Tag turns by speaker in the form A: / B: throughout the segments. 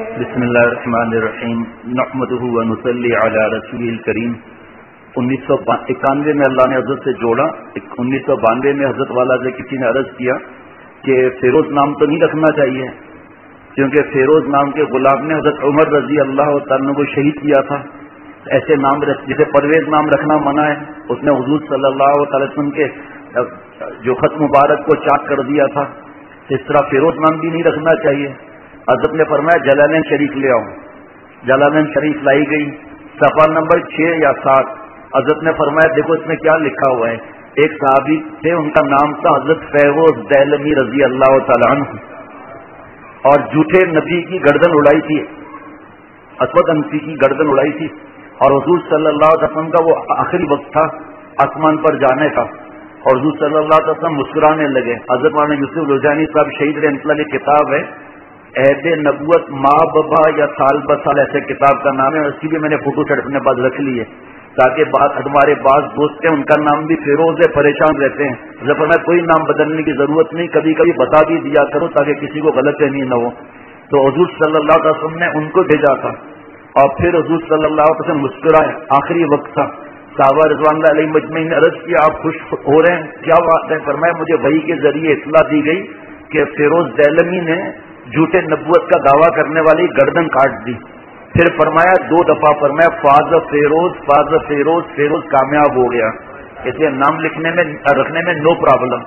A: بسم اللہ الرحمن الرحیم نحمدہ ونصلی علی رسول الکریم 1991 میں اللہ نے حضرت سے جوڑا. 1992 میں حضرت والا سے کسی نے عرض کیا کہ فیروز نام تو نہیں رکھنا چاہیے کیونکہ فیروز نام کے غلام نے حضرت عمر رضی اللہ تعالیٰ کو شہید کیا تھا. ایسے نام جسے پرویز نام رکھنا منع ہے, اس نے حضور صلی اللہ علیہ وسلم کے جو خط مبارک کو چاک کر دیا تھا. اس طرح فیروز نام بھی نہیں رکھنا چاہیے. حضرت نے فرمایا جلالین شریف لے آؤ. جلالین شریف لائی گئی, صفحہ نمبر 6 یا 7. حضرت نے فرمایا دیکھو اس میں کیا لکھا ہوا ہے. ایک صحابی تھے, ان کا نام تھا حضرت فیروز دہلمی رضی اللہ تعالیٰ عنہ, اور جھوٹے نبی کی گردن اڑائی تھی, اسود انسی کی گردن اڑائی تھی, اور حضور صلی اللہ علیہ وسلم کا وہ آخری وقت تھا آسمان پر جانے کا, اور حضور صلی اللہ علیہ وسلم مسکرانے لگے. حضرت مولانا یوسف رجانی صاحب شہید رحمۃ اللہ علیہ کتاب ہے عہد نبوت ماہ ببا یا سال بسال ایسے کتاب کا نام ہے. اس کی بھی میں نے فوٹو سیٹ اپنے پاس رکھ لی ہے تاکہ ہمارے بعض دوست ہیں ان کا نام بھی فیروز ہے, پریشان رہتے ہیں. جب میں کوئی نام بدلنے کی ضرورت نہیں, کبھی کبھی بتا بھی دیا کرو تاکہ کسی کو غلط فہمی نہ ہو. تو حضور صلی اللہ علیہ وسلم نے ان کو بھیجا تھا, اور پھر حضور صلی اللہ علیہ وسلم مسکرائے, آخری وقت تھا. صحابہ رضوان اللہ علیہ مجمعین نے عرض کیا آپ خوش ہو رہے ہیں, کیا بات ہے؟ فرمایا مجھے وحی کے ذریعے اطلاع دی گئی کہ فیروز دہلمی نے جھوٹے نبوت کا دعویٰ کرنے والی گردن کاٹ دی. پھر فرمایا 2 دفعہ فرمایا فاز فیروز, فاز فیروز, فیروز کامیاب ہو گیا. اس لیے نام رکھنے میں نو پرابلم.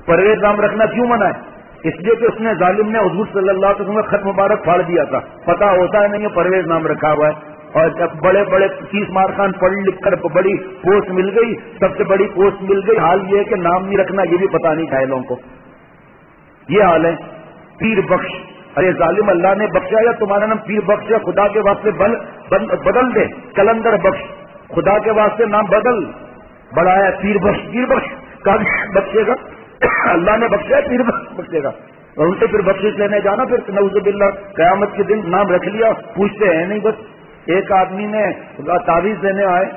A: پرویز نام رکھنا کیوں منع ہے؟ اس لیے کہ اس نے ظالم نے حضور صلی اللہ علیہ وسلم کا خط مبارک پھاڑ دیا تھا. پتا ہوتا ہے نہیں پرویز نام رکھا ہوا ہے, اور جب بڑے بڑے 30 مارکان پڑھ لکھ کر بڑی پوسٹ مل گئی, سب سے بڑی پوسٹ مل گئی. حال یہ ہے کہ نام نہیں رکھنا یہ بھی پتا نہیں گھائلوں کو. یہ حال ہے. پیر بخش, ارے ظالم اللہ نے بخشا یا تمہارا نام پیر بخش ہے, خدا کے واسطے بدل دے. کلندر بخش, خدا کے واسطے نام بدل. بڑھایا پیر بخش, پیر بخش کا بخشے گا, اللہ نے بخشا پیر بخش بخشے گا. اور ان سے پھر بخشش لینے جانا, پھر نعوذ باللہ قیامت کے دن نام رکھ لیا, پوچھتے ہیں نہیں. بس ایک آدمی نے تعویذ دینے آئے,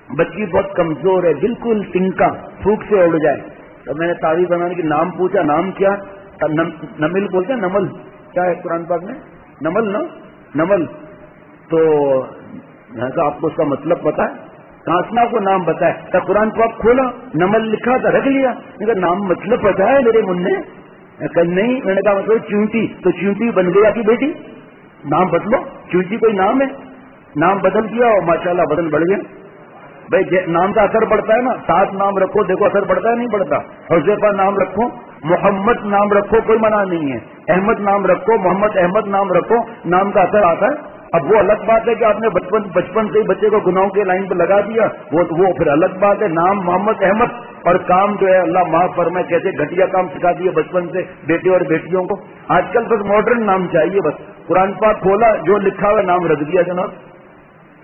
A: بچی بہت کمزور ہے, بالکل تنکا, پھوک سے اڑ جائے. تو میں نے تعویذ بنانے کی نام پوچھا, نام کیا؟ نمل بولتے ہیں, نمل کیا ہے قرآن پاک میں؟ نمل نا, نمل. تو آپ کو اس کا مطلب پتا ہے؟ کانسنا کو نام بتایا تو قرآن پاک کھولا, نمل لکھا تھا, رکھ لیا. نام مطلب پتا ہے میرے من نے؟ نہیں. میں نے کہا مطلب چونٹی, تو چونٹی بن گئی آپ کی بیٹی, نام بدلو. چونٹی کوئی نام ہے, نام بدل دیا اور ماشاءاللہ بدل بڑھ گیا. بھائی نام کا اثر پڑتا ہے نا, 7 نام رکھو, دیکھو اثر پڑتا ہے نہیں پڑتا. حذیفہ نام رکھو, محمد نام رکھو, کوئی منع نہیں ہے. احمد نام رکھو, محمد احمد نام رکھو, نام کا اثر آتا ہے. اب وہ الگ بات ہے کہ آپ نے بچپن سے ہی بچے کو گناہوں کے لائن پہ لگا دیا, وہ پھر الگ بات ہے. نام محمد احمد, اور کام جو ہے اللہ معاف فرمائے کیسے گھٹیا کام سکھا دیا بچپن سے بیٹے اور بیٹیوں کو. آج کل بس ماڈرن نام چاہیے, بس قرآن پاک کھولا, جو لکھا ہوا نام رکھ دیا جناب.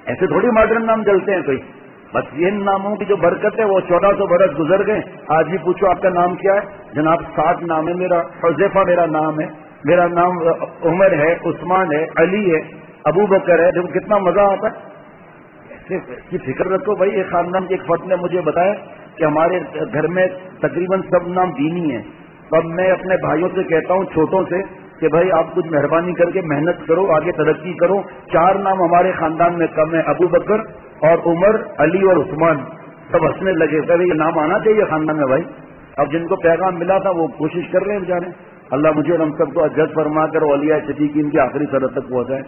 A: ایسے تھوڑی ماڈرن نام چلتے ہیں کوئی. بس ان ناموں کی جو برکت ہے وہ 1400 برس گزر گئے. آج بھی پوچھو آپ کا نام کیا ہے؟ جناب 7 نام ہے میرا. حذیفہ میرا نام ہے, میرا نام عمر ہے, عثمان ہے, علی ہے, ابو بکر ہے. دیکھو کتنا مزہ آتا ہے. ایسے کی فکر رکھو بھائی. ایک خاندان کے ایک فرد نے مجھے بتایا کہ ہمارے گھر میں تقریباً سب نام دینی ہیں. اب میں اپنے بھائیوں سے کہتا ہوں چھوٹوں سے کہ بھائی آپ کچھ مہربانی کر کے محنت کرو, آگے ترقی کرو. 4 نام ہمارے خاندان میں کم ہے, ابو بکر اور عمر, علی اور عثمان. سب ہنسنے لگے, کہ یہ نام آنا چاہیے خاندان میں بھائی. اب جن کو پیغام ملا تھا وہ کوشش کر رہے ہیں بیچارے. اللہ مجھے ہم سب کو اجر فرما کر اولیاء صدیقین کی آخری سرحد تک پہنچائے.